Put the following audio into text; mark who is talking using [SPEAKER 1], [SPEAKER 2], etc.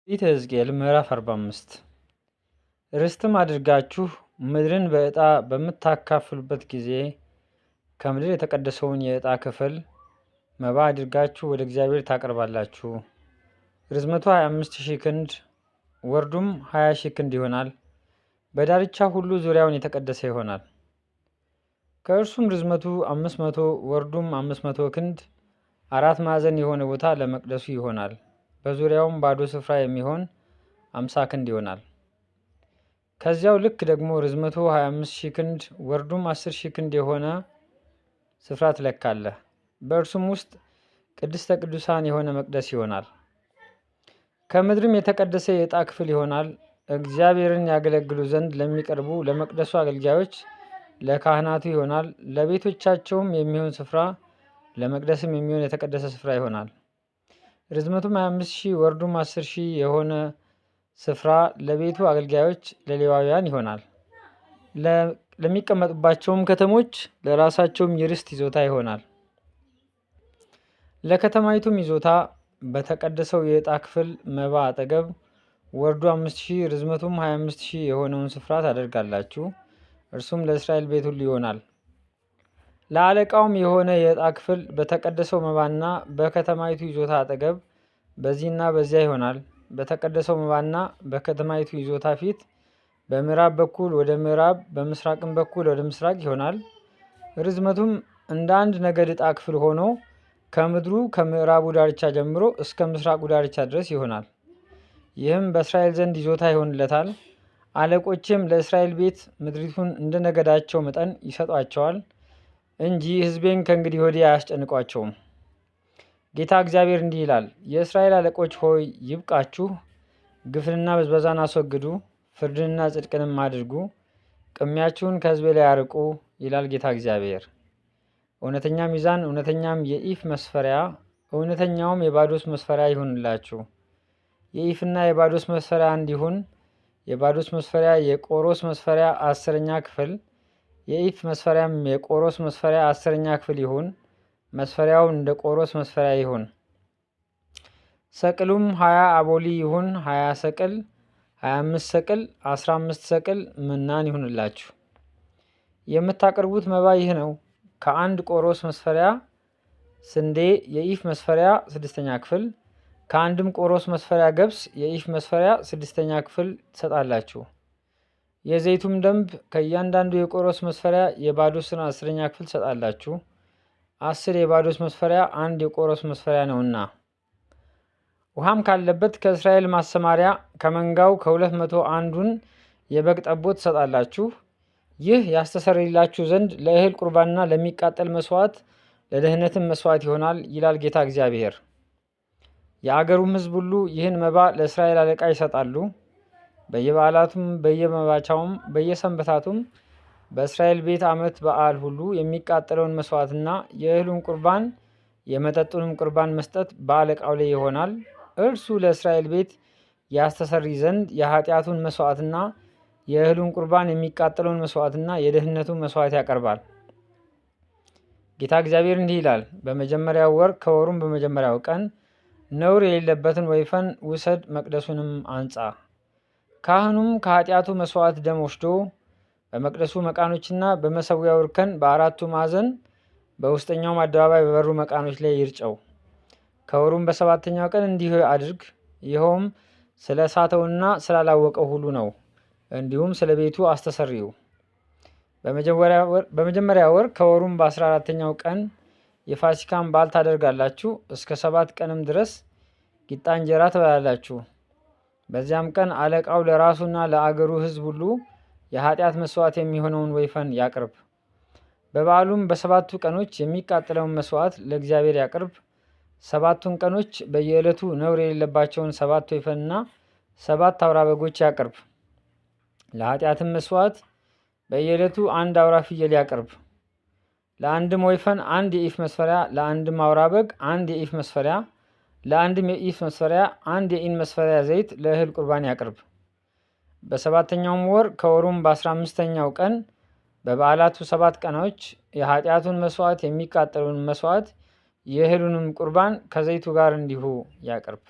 [SPEAKER 1] ትንቢተ ሕዝቅኤል ምዕራፍ 45 ርስትም አድርጋችሁ ምድርን በዕጣ በምታካፍሉበት ጊዜ ከምድር የተቀደሰውን የዕጣ ክፍል መባ አድርጋችሁ ወደ እግዚአብሔር ታቀርባላችሁ። ርዝመቱ 25,000 ክንድ ወርዱም 20,000 ክንድ ይሆናል። በዳርቻ ሁሉ ዙሪያውን የተቀደሰ ይሆናል። ከእርሱም ርዝመቱ 500 ወርዱም 500 ክንድ 4 ማዕዘን የሆነ ቦታ ለመቅደሱ ይሆናል። በዙሪያውም ባዶ ስፍራ የሚሆን 50 ክንድ ይሆናል። ከዚያው ልክ ደግሞ ርዝመቱ 25,000 ክንድ ወርዱም 10,000 ክንድ የሆነ ስፍራ ትለካለህ። በእርሱም ውስጥ ቅድስተ ቅዱሳን የሆነ መቅደስ ይሆናል። ከምድርም የተቀደሰ የዕጣ ክፍል ይሆናል። እግዚአብሔርን ያገለግሉ ዘንድ ለሚቀርቡ ለመቅደሱ አገልጋዮች ለካህናቱ ይሆናል። ለቤቶቻቸውም የሚሆን ስፍራ ለመቅደስም የሚሆን የተቀደሰ ስፍራ ይሆናል። ርዝመቱም 25,000 ወርዱም 10,000 የሆነ ስፍራ ለቤቱ አገልጋዮች ለሌዋውያን ይሆናል። ለሚቀመጡባቸውም ከተሞች ለራሳቸውም የርስት ይዞታ ይሆናል። ለከተማይቱም ይዞታ በተቀደሰው የዕጣ ክፍል መባ አጠገብ ወርዱ 5,000 ርዝመቱም 25,000 የሆነውን ስፍራ ታደርጋላችሁ። እርሱም ለእስራኤል ቤት ሁሉ ይሆናል። ለአለቃውም የሆነ የዕጣ ክፍል በተቀደሰው መባና በከተማይቱ ይዞታ አጠገብ በዚህና በዚያ ይሆናል። በተቀደሰው መባና በከተማይቱ ይዞታ ፊት በምዕራብ በኩል ወደ ምዕራብ በምስራቅም በኩል ወደ ምስራቅ ይሆናል። ርዝመቱም እንደ አንድ ነገድ ዕጣ ክፍል ሆኖ ከምድሩ ከምዕራቡ ዳርቻ ጀምሮ እስከ ምስራቁ ዳርቻ ድረስ ይሆናል። ይህም በእስራኤል ዘንድ ይዞታ ይሆንለታል። አለቆችም ለእስራኤል ቤት ምድሪቱን እንደ ነገዳቸው መጠን ይሰጧቸዋል እንጂ ሕዝቤን ከእንግዲህ ወዲህ አያስጨንቋቸውም። ጌታ እግዚአብሔር እንዲህ ይላል፣ የእስራኤል አለቆች ሆይ ይብቃችሁ፣ ግፍንና ብዝበዛን አስወግዱ፣ ፍርድንና ጽድቅንም አድርጉ፣ ቅሚያችሁን ከሕዝቤ ላይ አርቁ ይላል ጌታ እግዚአብሔር። እውነተኛ ሚዛን፣ እውነተኛም የኢፍ መስፈሪያ፣ እውነተኛውም የባዶስ መስፈሪያ ይሁንላችሁ። የኢፍና የባዶስ መስፈሪያ እንዲሁን፣ የባዶስ መስፈሪያ የቆሮስ መስፈሪያ 10ኛ ክፍል፣ የኢፍ መስፈሪያም የቆሮስ መስፈሪያ 10ኛ ክፍል ይሁን። መስፈሪያው እንደ ቆሮስ መስፈሪያ ይሁን። ሰቅሉም 20 አቦሊ ይሁን። 20 ሰቅል፣ 25 ሰቅል፣ 15 ሰቅል ምናን ይሁንላችሁ። የምታቀርቡት መባ ይህ ነው። ከአንድ ቆሮስ መስፈሪያ ስንዴ የኢፍ መስፈሪያ 6ኛ ክፍል፣ ከአንድም ቆሮስ መስፈሪያ ገብስ የኢፍ መስፈሪያ 6ኛ ክፍል ትሰጣላችሁ። የዘይቱም ደንብ ከእያንዳንዱ የቆሮስ መስፈሪያ የባዶስን 10ኛ ክፍል ትሰጣላችሁ። 10 የባዶስ መስፈሪያ 1 የቆሮስ መስፈሪያ ነውና። ውሃም ካለበት ከእስራኤል ማሰማሪያ ከመንጋው ከ200 አንዱን የበግ ጠቦት ትሰጣላችሁ። ይህ ያስተሰርይላችሁ ዘንድ ለእህል ቁርባንና ለሚቃጠል መስዋዕት ለደህንነትም መስዋዕት ይሆናል ይላል ጌታ እግዚአብሔር። የአገሩም ሕዝብ ሁሉ ይህን መባ ለእስራኤል አለቃ ይሰጣሉ። በየበዓላቱም በየመባቻውም በየሰንበታቱም በእስራኤል ቤት ዓመት በዓል ሁሉ የሚቃጠለውን መስዋዕትና የእህሉን ቁርባን የመጠጡንም ቁርባን መስጠት በአለቃው ላይ ይሆናል። እርሱ ለእስራኤል ቤት ያስተሰርይ ዘንድ የኃጢአቱን መስዋዕትና የእህሉን ቁርባን የሚቃጠለውን መስዋዕትና የደህንነቱን መስዋዕት ያቀርባል። ጌታ እግዚአብሔር እንዲህ ይላል፣ በመጀመሪያው ወር ከወሩም በመጀመሪያው ቀን ነውር የሌለበትን ወይፈን ውሰድ፣ መቅደሱንም አንጻ። ካህኑም ከኃጢአቱ መስዋዕት ደም ወስዶ በመቅደሱ መቃኖችና በመሰዊያው እርከን በአራቱ ማዕዘን በውስጠኛውም አደባባይ በበሩ መቃኖች ላይ ይርጨው። ከወሩም በሰባተኛው ቀን እንዲሁ አድርግ። ይኸውም ስለ ሳተውና ስላላወቀው ሁሉ ነው። እንዲሁም ስለ ቤቱ አስተሰርዩ። በመጀመሪያ ወር ከወሩም በ14ኛው ቀን የፋሲካን በዓል ታደርጋላችሁ። እስከ 7 ቀንም ድረስ ቂጣ እንጀራ ትበላላችሁ። በዚያም ቀን አለቃው ለራሱና ለአገሩ ሕዝብ ሁሉ የኃጢአት መስዋዕት የሚሆነውን ወይፈን ያቅርብ። በበዓሉም በ7ቱ ቀኖች የሚቃጠለውን መስዋዕት ለእግዚአብሔር ያቅርብ። 7ቱን ቀኖች በየዕለቱ ነውር የሌለባቸውን 7 ወይፈንና 7 አውራ በጎች ያቅርብ። ለኃጢአትም መስዋዕት በየዕለቱ 1 አውራ ፍየል ያቅርብ። ለአንድም ወይፈን 1 የኢፍ መስፈሪያ፣ ለአንድም አውራ በግ 1 የኢፍ መስፈሪያ፣ ለአንድም የኢፍ መስፈሪያ 1 የኢን መስፈሪያ ዘይት ለእህል ቁርባን ያቅርብ። በሰባተኛውም ወር ከወሩም በ15ኛው ቀን በበዓላቱ 7 ቀኖች የኃጢአቱን መስዋዕት የሚቃጠለውን መስዋዕት የእህሉንም ቁርባን ከዘይቱ ጋር እንዲሁ ያቅርብ።